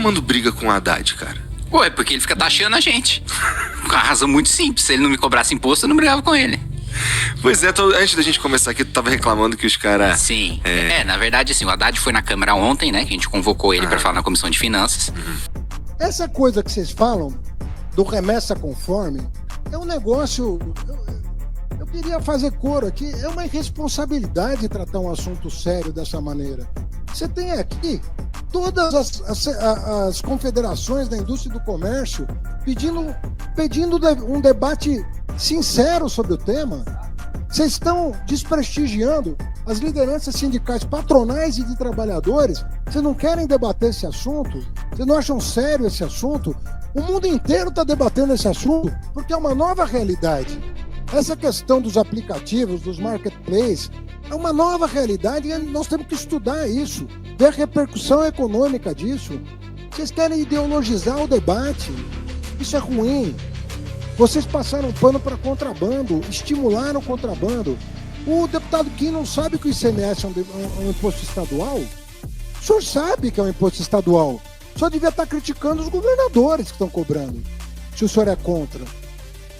arrumando briga com o Haddad, cara? Ué, porque ele fica taxando a gente. Com uma razão muito simples. Se ele não me cobrasse imposto, eu não brigava com ele. Pois é, antes da gente começar aqui, tu tava reclamando que os caras... Sim. Na verdade, assim, o Haddad foi na Câmara ontem, né? Que a gente convocou ele pra falar na Comissão de Finanças. Essa coisa que vocês falam do remessa conforme é um negócio... Eu queria fazer coro aqui. É uma irresponsabilidade tratar um assunto sério dessa maneira. Você tem aqui todas as confederações da indústria e do comércio pedindo um debate sincero sobre o tema. Vocês estão desprestigiando as lideranças sindicais, patronais e de trabalhadores. Vocês não querem debater esse assunto? Vocês não acham sério esse assunto? O mundo inteiro está debatendo esse assunto porque é uma nova realidade. Essa questão dos aplicativos, dos marketplaces, é uma nova realidade e nós temos que estudar isso, ver a repercussão econômica disso. Vocês querem ideologizar o debate. Isso é ruim. Vocês passaram pano para contrabando, estimularam o contrabando. O deputado Kim não sabe que o ICMS é um imposto estadual? O senhor sabe que é um imposto estadual. Só devia estar criticando os governadores que estão cobrando, se o senhor é contra.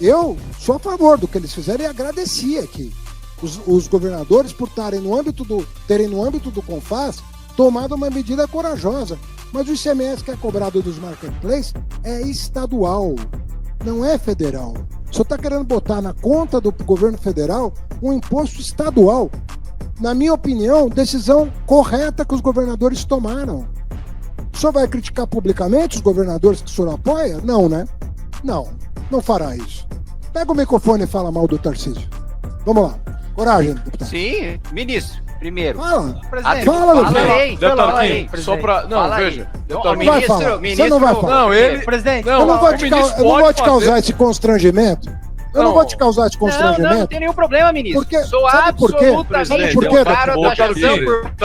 Eu sou a favor do que eles fizeram e agradeci aqui. Os governadores por terem no âmbito do CONFAS tomado uma medida corajosa. Mas o ICMS que é cobrado dos marketplaces é estadual, não é federal. O senhor está querendo botar na conta do governo federal um imposto estadual. Na minha opinião, decisão correta que os governadores tomaram. O senhor vai criticar publicamente os governadores que o senhor apoia? Não, né? Não fará isso. Pega o microfone e fala mal do Tarcísio. Vamos lá. Coragem, deputado. Sim, ministro. Primeiro. Fala, Fala aí. Só pra... Não, Fala veja. Não vai falar. Você não vai falar. Não, ele... Presidente. Eu não vou te causar esse constrangimento. Eu não vou te causar esse constrangimento. Não tem nenhum problema, ministro. Porque, sou absolutamente claro a taxação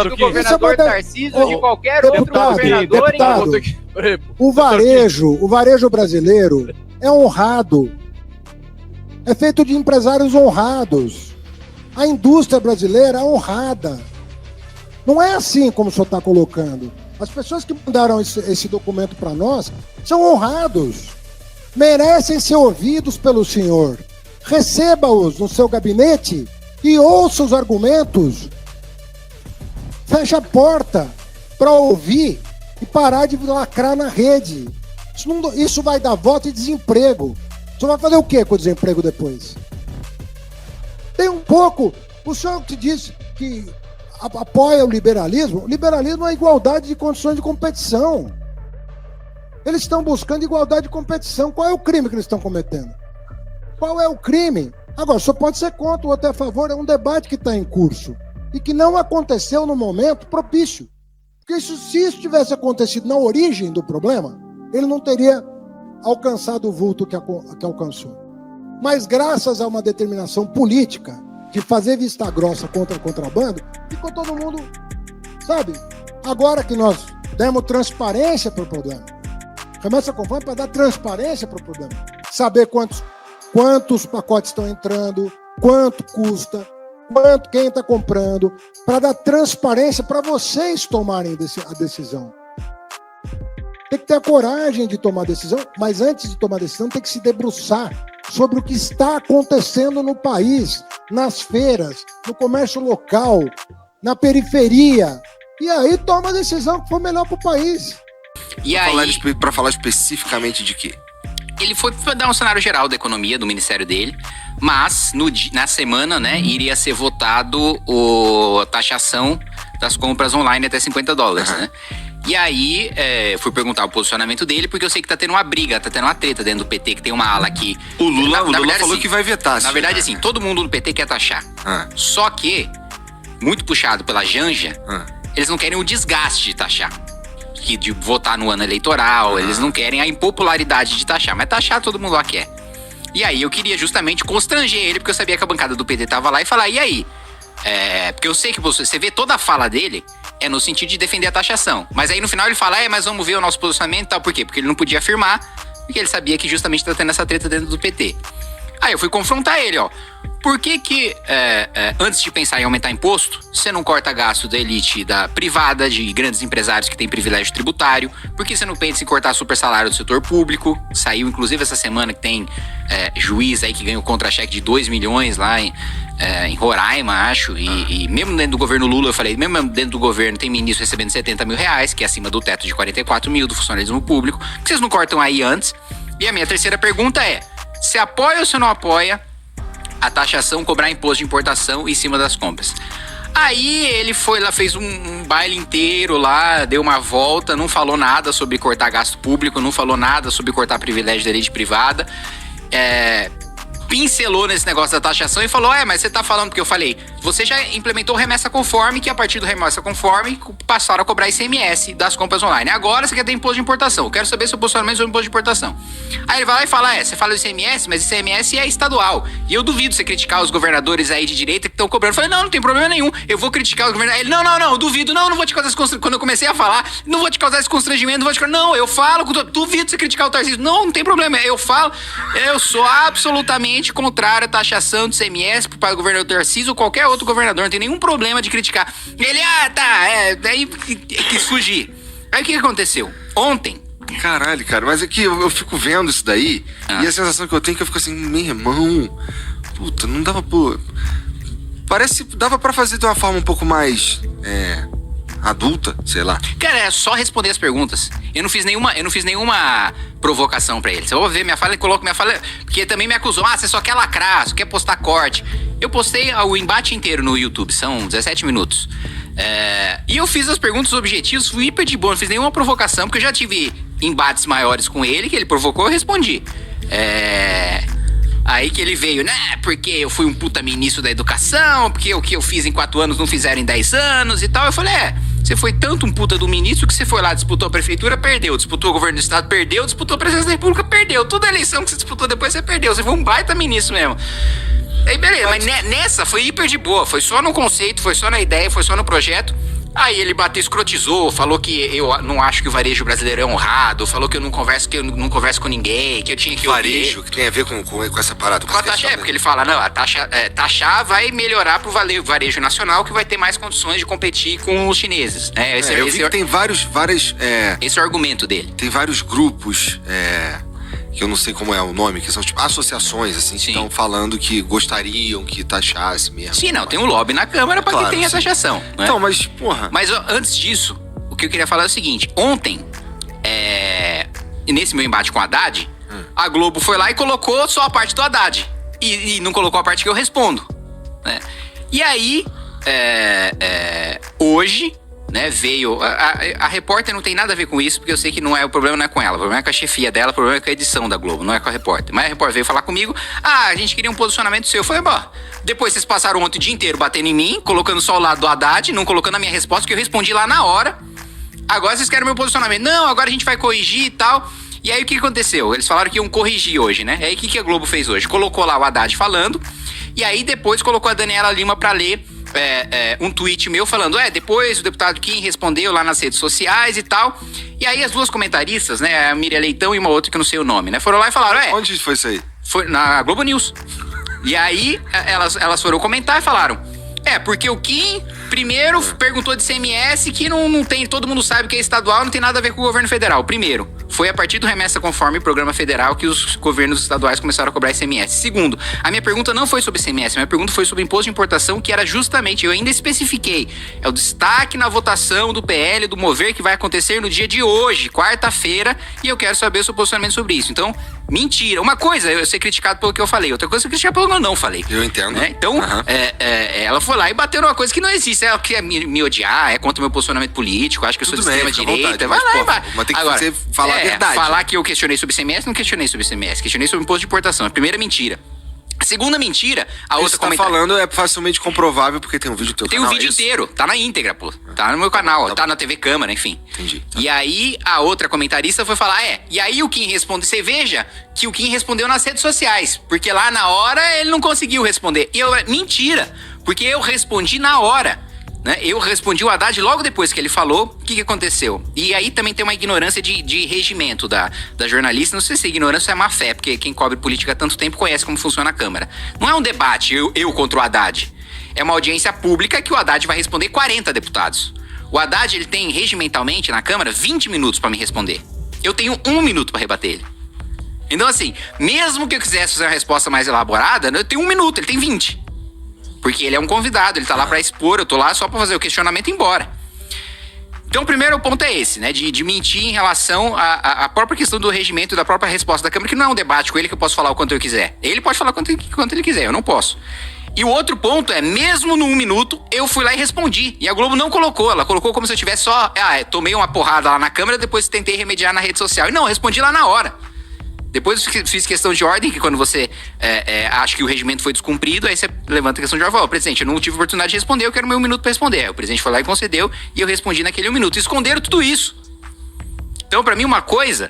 do governador Tarcísio e de qualquer outro governador. Deputado, o varejo brasileiro é honrado. É feito de empresários honrados. A indústria brasileira é honrada. Não é assim como o senhor está colocando. As pessoas que mandaram esse documento para nós são honrados. Merecem ser ouvidos pelo senhor. Receba-os no seu gabinete e ouça os argumentos. Feche a porta para ouvir e parar de lacrar na rede. Isso vai dar voto e desemprego. Você vai fazer o quê com o desemprego depois? Tem um pouco... O senhor que diz que apoia o liberalismo é igualdade de condições de competição. Eles estão buscando igualdade de competição. Qual é o crime que eles estão cometendo? Qual é o crime? Agora, só pode ser contra ou até a favor. É um debate que está em curso e que não aconteceu no momento propício. Porque se isso tivesse acontecido na origem do problema, ele não teria alcançado o vulto que alcançou. Mas graças a uma determinação política de fazer vista grossa contra o contrabando, ficou todo mundo, sabe? Agora que nós demos transparência para o problema, remessa conforme para dar transparência para o problema, saber quantos pacotes estão entrando, quanto custa, quem está comprando, para dar transparência para vocês tomarem a decisão. Tem que ter a coragem de tomar a decisão, mas antes de tomar a decisão tem que se debruçar sobre o que está acontecendo no país, nas feiras, no comércio local, na periferia. E aí toma a decisão que for melhor para o país. E aí, para falar especificamente de quê? Ele foi dar um cenário geral da economia do ministério dele, mas na semana, né, iria ser votado a taxação das compras online até $50, né? E aí, fui perguntar o posicionamento dele, porque eu sei que tá tendo uma briga, tá tendo uma treta dentro do PT, que tem uma ala aqui. O Lula verdade, falou assim, que vai vetar. Na verdade, assim, todo mundo no PT quer taxar. Só que, muito puxado pela Janja, eles não querem o desgaste de taxar. De votar no ano eleitoral, eles não querem a impopularidade de taxar. Mas taxar todo mundo lá quer. E aí, eu queria justamente constranger ele, porque eu sabia que a bancada do PT tava lá, e falar, e aí? Porque eu sei que você vê toda a fala dele é no sentido de defender a taxação. Mas aí no final ele fala, mas vamos ver o nosso posicionamento e tal. Por quê? Porque ele não podia afirmar, porque ele sabia que justamente tá tendo essa treta dentro do PT. Aí eu fui confrontar ele, ó. Por que antes de pensar em aumentar imposto, você não corta gasto da elite da privada, de grandes empresários que têm privilégio tributário? Por que você não pensa em cortar super salário do setor público? Saiu, inclusive, essa semana que tem juiz aí que ganhou contra-cheque de 2 milhões lá em Roraima, acho. E mesmo dentro do governo Lula, eu falei, mesmo dentro do governo tem ministro recebendo 70 mil reais, que é acima do teto de 44 mil do funcionalismo público. Por que vocês não cortam aí antes? E a minha terceira pergunta é, você apoia ou você não apoia a taxação, cobrar imposto de importação em cima das compras? Aí ele foi lá, fez um baile inteiro lá, deu uma volta, não falou nada sobre cortar gasto público, não falou nada sobre cortar privilégio da elite privada, pincelou nesse negócio da taxação e falou, mas você tá falando, porque eu falei, você já implementou remessa conforme, que a partir do remessa conforme passaram a cobrar ICMS das compras online. Agora você quer ter imposto de importação, eu quero saber seu posicionamento sobre imposto de importação. Aí ele vai lá e fala, você fala do ICMS, mas ICMS é estadual, e eu duvido você criticar os governadores aí de direita que estão cobrando. Eu falei, não tem problema nenhum, eu vou criticar os governadores. Ele, não, eu duvido, não vou te causar esse constrangimento. Quando eu comecei a falar, não vou te causar esse constrangimento, eu falo, duvido você criticar o Tarcísio. Não tem problema, eu falo, eu sou absolutamente contrário à taxação do ICMS para o governador Tarcísio ou qualquer outro governador, não tem nenhum problema de criticar. Ele, daí quis fugir. Aí o que aconteceu? Ontem, caralho, cara, mas aqui eu fico vendo isso daí e a sensação que eu tenho é que eu fico assim, meu irmão, puta, não dava parece que dava pra fazer de uma forma um pouco mais adulta, sei lá. Cara, é só responder as perguntas. Eu não fiz nenhuma provocação pra ele. Se eu vou ver minha fala, ele coloca minha fala, porque também me acusou, você só quer lacrar, só quer postar corte. Eu postei o embate inteiro no YouTube, são 17 minutos. E eu fiz as perguntas objetivas, fui hiper de boa, não fiz nenhuma provocação, porque eu já tive embates maiores com ele, que ele provocou, eu respondi. Aí que ele veio, porque eu fui um puta ministro da educação, porque o que eu fiz em 4 anos não fizeram em 10 anos e tal. Eu falei, você foi tanto um puta do ministro que você foi lá, disputou a prefeitura, perdeu, disputou o governo do estado, perdeu, disputou a presidência da república, perdeu. Toda a eleição que você disputou depois, você perdeu. Você foi um baita ministro mesmo. Aí beleza, mas nessa foi hiper de boa, foi só no conceito, foi só na ideia, foi só no projeto. Aí ele bateu, escrotizou, falou que eu não acho que o varejo brasileiro é honrado, falou que eu não converso com ninguém, que eu tinha que varejo, que tem a ver com essa parada. Com a taxa, porque ele fala, não, a taxa, taxar vai melhorar pro varejo nacional, que vai ter mais condições de competir com os chineses. Eu vi que tem vários... Esse é o argumento dele. Tem vários grupos... que eu não sei como é o nome, que são tipo associações, assim, que estão falando que gostariam que taxasse mesmo. Sim, não, tem um lobby na Câmara pra que tenha taxação. Né? Então, mas, porra... Mas antes disso, o que eu queria falar é o seguinte, ontem, nesse meu embate com o Haddad, a Globo foi lá e colocou só a parte do Haddad, e não colocou a parte que eu respondo. Né? E aí, hoje... Né, veio... A repórter não tem nada a ver com isso, porque eu sei que o problema não é com ela, o problema é com a chefia dela, o problema é com a edição da Globo, não é com a repórter. Mas a repórter veio falar comigo, a gente queria um posicionamento seu. Eu falei, depois vocês passaram ontem o dia inteiro batendo em mim, colocando só o lado do Haddad, não colocando a minha resposta, que eu respondi lá na hora. Agora vocês querem meu posicionamento. Não, agora a gente vai corrigir e tal. E aí o que aconteceu? Eles falaram que iam corrigir hoje, né? E aí o que a Globo fez hoje? Colocou lá o Haddad falando, e aí depois colocou a Daniela Lima pra ler um tweet meu falando, depois o deputado Kim respondeu lá nas redes sociais e tal. E aí as duas comentaristas, né, a Miriam Leitão e uma outra que eu não sei o nome, né, foram lá e falaram, Onde foi isso aí? Foi na Globo News. E aí elas foram comentar e falaram, porque o Kim primeiro perguntou de ICMS que não tem, todo mundo sabe que é estadual, não tem nada a ver com o governo federal. Primeiro, foi a partir do remessa conforme programa federal que os governos estaduais começaram a cobrar ICMS. Segundo, a minha pergunta não foi sobre ICMS, a minha pergunta foi sobre imposto de importação, que era justamente, eu ainda especifiquei, é o destaque na votação do PL, do Mover, que vai acontecer no dia de hoje, quarta-feira, e eu quero saber o seu posicionamento sobre isso. Então, mentira. Uma coisa eu ser criticado pelo que eu falei, outra coisa eu ser criticado pelo que eu não falei. Eu entendo. Né? Então, ela foi lá e bateu numa coisa que não existe. Ela quer me odiar, é contra o meu posicionamento político, acho que eu sou de extrema-direita. Vai lá e vai. Mas tem que você falar a verdade. Falar que eu questionei sobre ICMS, não questionei sobre ICMS. Questionei sobre imposto de importação. A primeira mentira. A segunda mentira, a outra comentário. Você tá falando é facilmente comprovável porque tem um vídeo do teu canal. Tem um vídeo inteiro, tá na íntegra, pô. Tá no meu canal, tá na TV Câmara, enfim. Entendi. Tá. E aí, a outra comentarista foi falar, e aí o Kim responde, você veja que o Kim respondeu nas redes sociais, porque lá na hora ele não conseguiu responder. E eu, mentira, porque eu respondi na hora. Né? Eu respondi o Haddad logo depois que ele falou. O que aconteceu? E aí também tem uma ignorância de regimento da jornalista. Não sei se ignorância é má fé, porque quem cobre política há tanto tempo conhece como funciona a Câmara. Não é um debate, eu contra o Haddad. É uma audiência pública que o Haddad vai responder 40 deputados. O Haddad, ele tem regimentalmente na Câmara 20 minutos para me responder. Eu tenho 1 minuto para rebater ele. Então assim, mesmo que eu quisesse fazer uma resposta mais elaborada, eu tenho 1 minuto, ele tem 20. Porque ele é um convidado, ele tá lá pra expor, eu tô lá só pra fazer o questionamento e ir embora. Então o primeiro ponto é esse, né? De mentir em relação à própria questão do regimento e da própria resposta da Câmara, que não é um debate com ele que eu posso falar o quanto eu quiser. Ele pode falar quanto ele quiser, eu não posso. E o outro ponto é, mesmo no 1 minuto, eu fui lá e respondi. E a Globo não colocou, ela colocou como se eu tivesse só... tomei uma porrada lá na Câmara, depois tentei remediar na rede social. E não, eu respondi lá na hora. Depois fiz questão de ordem, que quando você acha que o regimento foi descumprido, aí você levanta a questão de ordem e fala, presidente, eu não tive oportunidade de responder, eu quero meu 1 minuto para responder. Aí o presidente foi lá e concedeu, e eu respondi naquele 1 minuto. Esconderam tudo isso. Então, para mim, uma coisa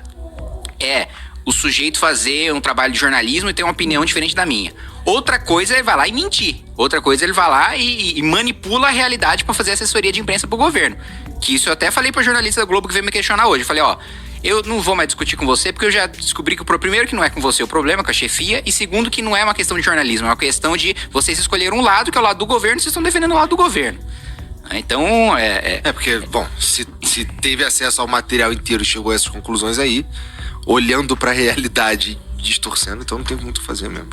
é o sujeito fazer um trabalho de jornalismo e ter uma opinião diferente da minha. Outra coisa é ele vai lá e mentir. Outra coisa é ele vai lá e manipula a realidade para fazer assessoria de imprensa pro governo. Que isso eu até falei pra jornalista da Globo que veio me questionar hoje. Eu falei, eu não vou mais discutir com você, porque eu já descobri que, primeiro, que não é com você o problema, com a chefia, e segundo, que não é uma questão de jornalismo, é uma questão de vocês escolheram um lado, que é o lado do governo, e vocês estão defendendo o lado do governo. Então, porque, bom, se teve acesso ao material inteiro e chegou a essas conclusões aí, olhando pra realidade, distorcendo, então não tem muito o que fazer mesmo.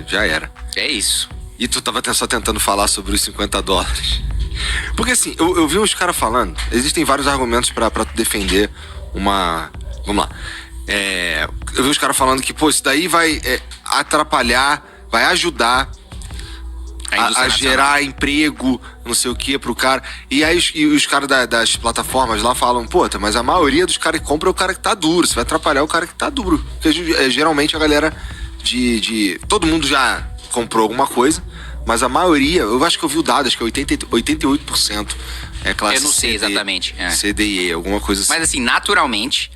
Já era. É isso. E tu tava só tentando falar sobre os $50. Porque assim, eu vi uns caras falando, existem vários argumentos pra tu defender uma... Vamos lá. Eu vi os caras falando que, isso daí vai atrapalhar, vai ajudar a gerar emprego, não sei o que, pro cara. E aí os caras das plataformas lá falam, mas a maioria dos caras que compram é o cara que tá duro, você vai atrapalhar o cara que tá duro. Porque geralmente a galera todo mundo já comprou alguma coisa, mas a maioria, eu acho que eu vi o dado, acho que é 88% é classe eu não sei CD, exatamente. C, D e E, alguma coisa assim. Mas assim, naturalmente,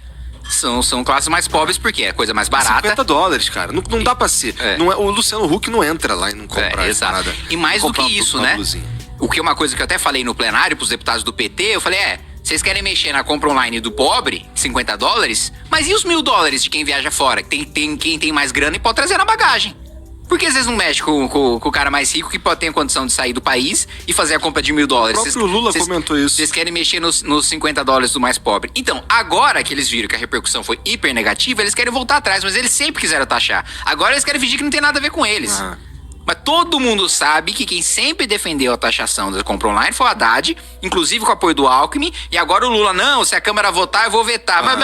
são classes mais pobres, porque é coisa mais barata. $50, cara. Não dá pra ser. Não é, o Luciano Huck não entra lá e não compra exato. nada. E mais do que isso, né? O que é uma coisa que eu até falei no plenário pros deputados do PT, eu falei, vocês querem mexer na compra online do pobre, $50, mas e os $1.000 de quem viaja fora? Quem tem mais grana e pode trazer na bagagem. Por que vocês não mexem com o cara mais rico que pode ter a condição de sair do país e fazer a compra de $1.000? O próprio Lula comentou isso. Vocês querem mexer nos $50 do mais pobre. Então, agora que eles viram que a repercussão foi hiper negativa, eles querem voltar atrás, mas eles sempre quiseram taxar. Agora eles querem fingir que não tem nada a ver com eles. Mas todo mundo sabe que quem sempre defendeu a taxação da compra online foi o Haddad, inclusive com o apoio do Alckmin, e agora o Lula, não, se a Câmara votar, eu vou vetar. Mas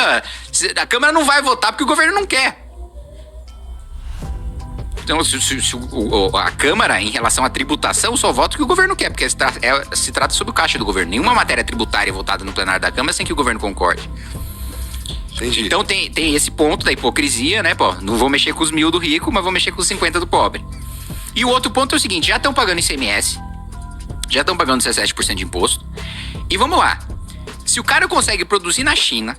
a Câmara não vai votar porque o governo não quer. Então, se a Câmara, em relação à tributação, só vota o que o governo quer, porque se trata sobre o caixa do governo. Nenhuma matéria tributária votada no plenário da Câmara sem que o governo concorde. Entendi. Então tem esse ponto da hipocrisia, né? Não vou mexer com os 1.000 do rico, mas vou mexer com os 50 do pobre. E o outro ponto é o seguinte, já estão pagando ICMS, já estão pagando 17% de imposto. E vamos lá, se o cara consegue produzir na China,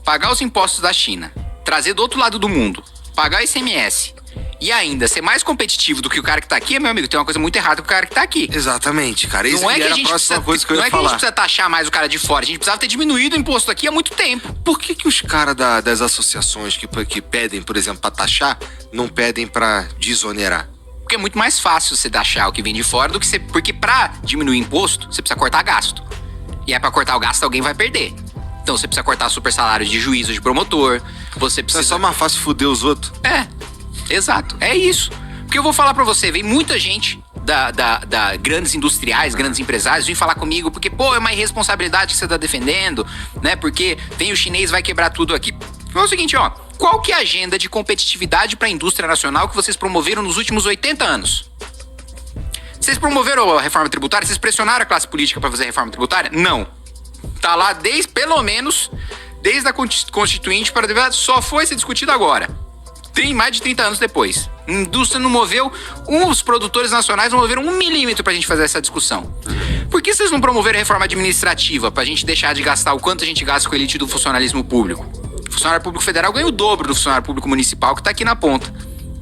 pagar os impostos da China, trazer do outro lado do mundo, pagar ICMS e ainda ser mais competitivo do que o cara que tá aqui, meu amigo, tem uma coisa muito errada com o cara que tá aqui. Exatamente, cara. Isso não é que era a próxima coisa que eu ia falar. Não é que a gente precisa taxar mais o cara de fora, a gente precisava ter diminuído o imposto aqui há muito tempo. Por que os caras das associações que pedem, por exemplo, pra taxar, não pedem pra desonerar? Porque é muito mais fácil você taxar o que vem de fora do que você... Porque pra diminuir imposto, você precisa cortar gasto. E aí pra cortar o gasto, alguém vai perder. Então você precisa cortar super salário de juiz ou de promotor. Você precisa... É só mais fácil fuder os outros. Exato. É isso. Porque eu vou falar pra você, vem muita gente da grandes industriais, grandes empresários, vem falar comigo, porque, é uma irresponsabilidade que você tá defendendo, né? Porque vem o chinês, vai quebrar tudo aqui. É o seguinte, qual que é a agenda de competitividade para a indústria nacional que vocês promoveram nos últimos 80 anos? Vocês promoveram a reforma tributária? Vocês pressionaram a classe política para fazer a reforma tributária? Não. Tá lá pelo menos desde a Constituinte para a só foi ser discutido agora. Tem mais de 30 anos depois. A indústria não moveu, os produtores nacionais não moveram 1 milímetro pra gente fazer essa discussão. Por que vocês não promoveram a reforma administrativa pra gente deixar de gastar o quanto a gente gasta com a elite do funcionalismo público? O funcionário público federal ganha o dobro do funcionário público municipal que tá aqui na ponta.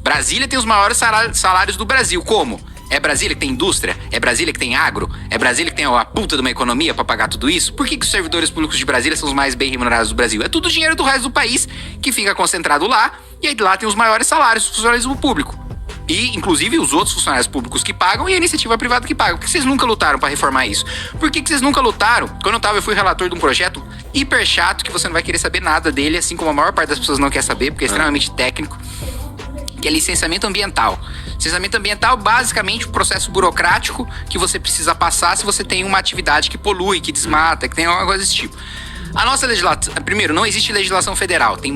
Brasília tem os maiores salários do Brasil. Como? É Brasília que tem indústria? É Brasília que tem agro? É Brasília que tem a puta de uma economia pra pagar tudo isso? Por que os servidores públicos de Brasília são os mais bem remunerados do Brasil? É tudo dinheiro do resto do país que fica concentrado lá, e aí lá tem os maiores salários do funcionalismo público. E, inclusive, os outros funcionários públicos que pagam e a iniciativa privada que paga. Por que vocês nunca lutaram pra reformar isso? Por que vocês nunca lutaram? Quando eu fui relator de um projeto hiper chato, que você não vai querer saber nada dele, assim como a maior parte das pessoas não quer saber, porque é extremamente técnico, que é licenciamento ambiental. Licenciamento ambiental, basicamente, um processo burocrático que você precisa passar se você tem uma atividade que polui, que desmata, que tem alguma coisa desse tipo. A nossa legislação... Primeiro, não existe legislação federal. Tem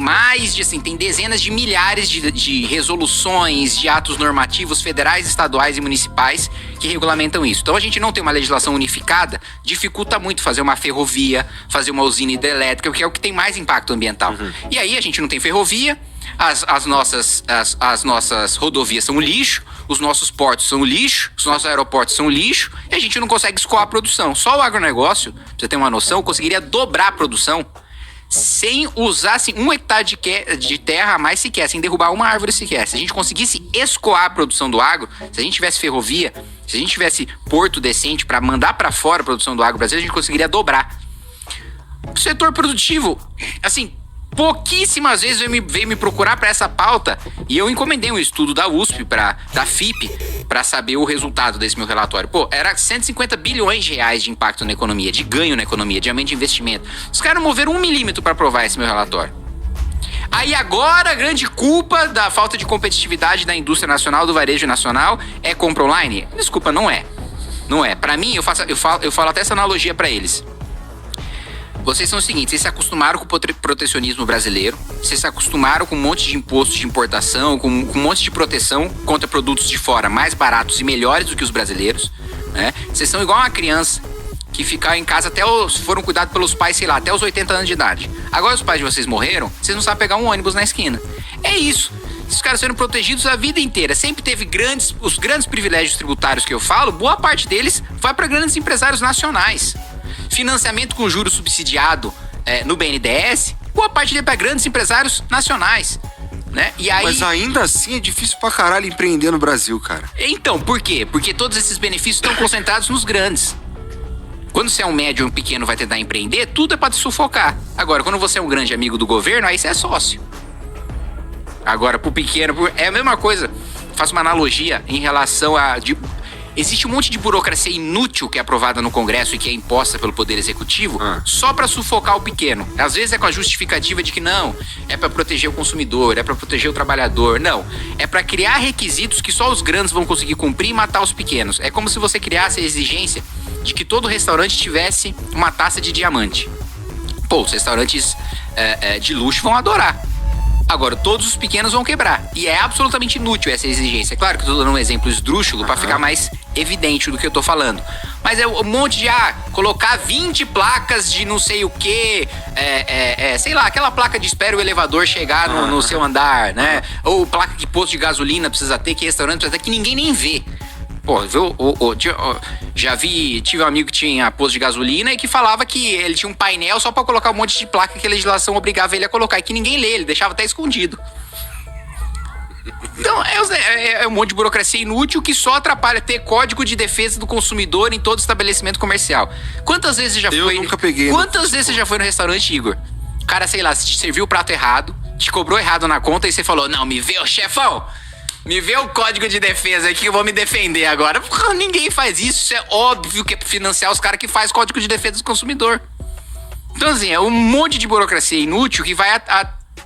tem dezenas de milhares de resoluções, de atos normativos federais, estaduais e municipais que regulamentam isso. Então, a gente não tem uma legislação unificada, dificulta muito fazer uma ferrovia, fazer uma usina hidrelétrica, que é o que tem mais impacto ambiental. E aí, a gente não tem ferrovia, as nossas rodovias são um lixo, os nossos portos são um lixo, os nossos aeroportos são um lixo, e a gente não consegue escoar a produção. Só o agronegócio, pra você ter uma noção, conseguiria dobrar a produção sem usar assim, 1 hectare de terra a mais sequer, sem derrubar uma árvore sequer. Se a gente conseguisse escoar a produção do agro, se a gente tivesse ferrovia, se a gente tivesse porto decente para mandar para fora a produção do agro brasileiro, a gente conseguiria dobrar. O setor produtivo, assim, pouquíssimas vezes veio me procurar para essa pauta e eu encomendei um estudo da USP, da FIP, para saber o resultado desse meu relatório. Pô, era 150 bilhões de reais de impacto na economia, de ganho na economia, de aumento de investimento. Os caras não moveram 1 milímetro para aprovar esse meu relatório. Aí agora a grande culpa da falta de competitividade da indústria nacional, do varejo nacional, é compra online? Desculpa, não é. Não é. Para mim, eu falo até essa analogia para eles. Vocês são o seguinte, vocês se acostumaram com o protecionismo brasileiro, vocês se acostumaram com um monte de impostos de importação, com um monte de proteção contra produtos de fora mais baratos e melhores do que os brasileiros, né? Vocês são igual uma criança que ficaram em casa foram cuidados pelos pais, sei lá, até os 80 anos de idade. Agora os pais de vocês morreram, vocês não sabem pegar um ônibus na esquina. É isso. Esses caras sendo protegidos a vida inteira. Sempre teve os grandes privilégios tributários que eu falo, boa parte deles vai para grandes empresários nacionais. Financiamento com juros subsidiado no BNDES, boa parte dele para grandes empresários nacionais, né? E aí... Mas ainda assim é difícil pra caralho empreender no Brasil, cara. Então, por quê? Porque todos esses benefícios estão concentrados nos grandes. Quando você é um médio ou um pequeno vai tentar empreender, tudo é pra te sufocar. Agora, quando você é um grande amigo do governo, aí você é sócio. Agora, pro pequeno, é a mesma coisa. Faço uma analogia em relação a... Existe um monte de burocracia inútil que é aprovada no Congresso e que é imposta pelo Poder Executivo só para sufocar o pequeno. Às vezes é com a justificativa de que não, é para proteger o consumidor, é para proteger o trabalhador. Não, é para criar requisitos que só os grandes vão conseguir cumprir e matar os pequenos. É como se você criasse a exigência de que todo restaurante tivesse uma taça de diamante. Pô, os restaurantes de luxo vão adorar. Agora, todos os pequenos vão quebrar. E é absolutamente inútil essa exigência. Claro que eu tô dando um exemplo esdrúxulo para ficar mais evidente do que eu tô falando. Mas é um monte de, colocar 20 placas de não sei o quê. Sei lá, aquela placa de espera o elevador chegar no seu andar, né? Ou placa de posto de gasolina precisa ter, que restaurante precisa ter, que ninguém nem vê. Pô, tive um amigo que tinha posto de gasolina e que falava que ele tinha um painel só pra colocar um monte de placa que a legislação obrigava ele a colocar e que ninguém lê, ele deixava até escondido. Então, é um monte de burocracia inútil que só atrapalha ter código de defesa do consumidor em todo estabelecimento comercial. Quantas vezes você já foi... Eu nunca peguei. Quantas vezes você já foi no restaurante, Igor? O cara, sei lá, te serviu o prato errado, te cobrou errado na conta e você falou, não, me vê, chefão! Me vê o código de defesa aqui que eu vou me defender agora. Porra, ninguém faz isso. Isso é óbvio que é pra financiar os caras que fazem código de defesa do consumidor. Então, assim, é um monte de burocracia inútil que vai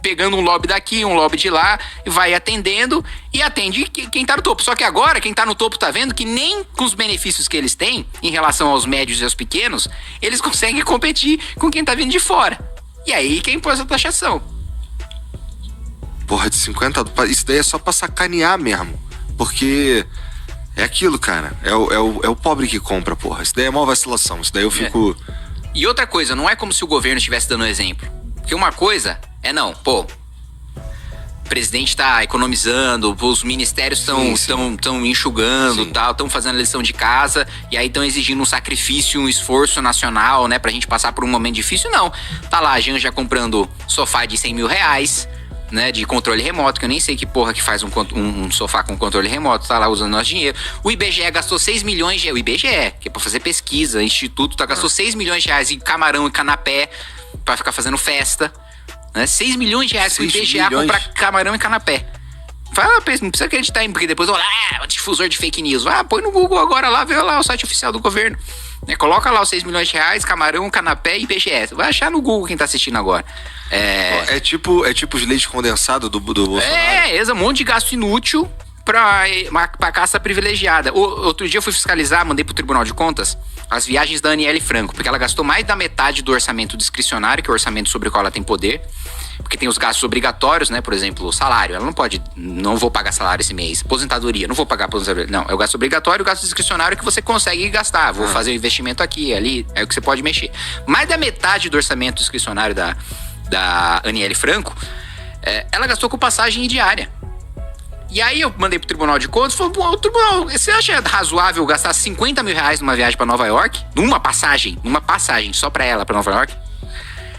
pegando um lobby daqui, um lobby de lá, e vai atendendo e atende quem tá no topo. Só que agora, quem tá no topo tá vendo que nem com os benefícios que eles têm em relação aos médios e aos pequenos, eles conseguem competir com quem tá vindo de fora. E aí quem impôs a taxação. Porra, de 50... Isso daí é só pra sacanear mesmo. Porque é aquilo, cara. É o pobre que compra, porra. Isso daí é uma vacilação. Isso daí eu fico... E outra coisa, não é como se o governo estivesse dando exemplo. Porque uma coisa o presidente tá economizando, os ministérios estão enxugando, tal, estão fazendo a lição de casa, e aí estão exigindo um sacrifício, um esforço nacional, né, pra gente passar por um momento difícil. Não. Tá lá a Janja comprando sofá de 100 mil reais, né, de controle remoto, que eu nem sei que porra que faz um sofá com controle remoto, tá lá usando nosso dinheiro. O IBGE gastou 6 milhões de... O IBGE, que é pra fazer pesquisa, instituto, gastou 6 milhões de reais em camarão e canapé pra ficar fazendo festa. Né? 6 milhões de reais pro IBGE comprar camarão e canapé. Fala, não precisa acreditar em mim, porque depois difusor de fake news. Põe no Google agora lá, vê lá o site oficial do governo. Né? Coloca lá os 6 milhões de reais, camarão, canapé e IBGE. Vai achar no Google quem tá assistindo agora. É tipo os leite condensado do Bolsonaro? Um monte de gasto inútil pra caça privilegiada. Outro dia eu fui fiscalizar, mandei pro Tribunal de Contas as viagens da Aniele Franco, porque ela gastou mais da metade do orçamento discricionário, que é o orçamento sobre o qual ela tem poder, porque tem os gastos obrigatórios, né? Por exemplo, o salário. Ela não pode, não vou pagar salário esse mês. Aposentadoria, não vou pagar aposentadoria. Não, é o gasto obrigatório e o gasto discricionário que você consegue gastar. Vou fazer um investimento aqui, ali, é o que você pode mexer. Mais da metade do orçamento discricionário da Aniele Franco, ela gastou com passagem diária. E aí eu mandei pro Tribunal de Contas e falei, pô, Tribunal, você acha razoável gastar 50 mil reais numa viagem pra Nova York? Numa passagem, só pra ela, pra Nova York?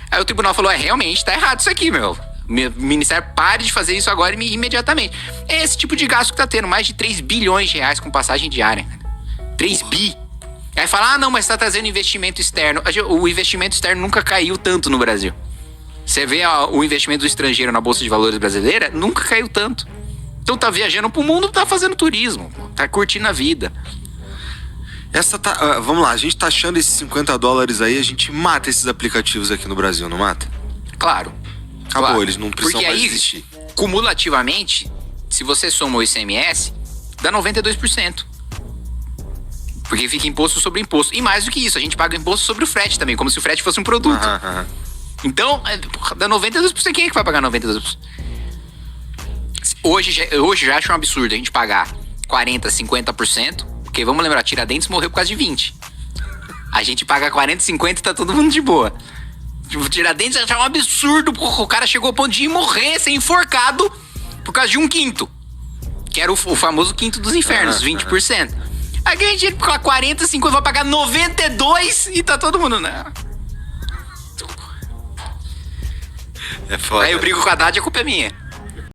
Aí o Tribunal falou, realmente, tá errado isso aqui, meu. O Ministério, pare de fazer isso agora imediatamente. É esse tipo de gasto que tá tendo, mais de 3 bilhões de reais com passagem diária. 3 bi. Aí fala, não, mas tá trazendo investimento externo. O investimento externo nunca caiu tanto no Brasil. Você vê o investimento do estrangeiro na Bolsa de Valores brasileira, nunca caiu tanto. Então tá viajando pro mundo, tá fazendo turismo, tá curtindo a vida. Vamos lá, a gente tá achando esses $50 aí, a gente mata esses aplicativos aqui no Brasil, não mata? Claro. Acabou, claro. Eles não precisam mais existir. Cumulativamente, se você soma o ICMS, dá 92%. Porque fica imposto sobre imposto. E mais do que isso, a gente paga imposto sobre o frete também, como se o frete fosse um produto. Então, dá 92%. Quem é que vai pagar 92%? Hoje já acho um absurdo a gente pagar 40%, 50%, porque vamos lembrar, Tiradentes morreu por causa de 20%. A gente paga 40%, 50% e tá todo mundo de boa. Tiradentes já é um absurdo, o cara chegou ao ponto de morrer, ser enforcado por causa de 1/5. Que era o famoso quinto dos infernos, 20%. Aqui a gente paga 40%, 50%, vai pagar 92% e tá todo mundo, né? É foda. Aí eu brigo com a Haddad, a culpa é minha.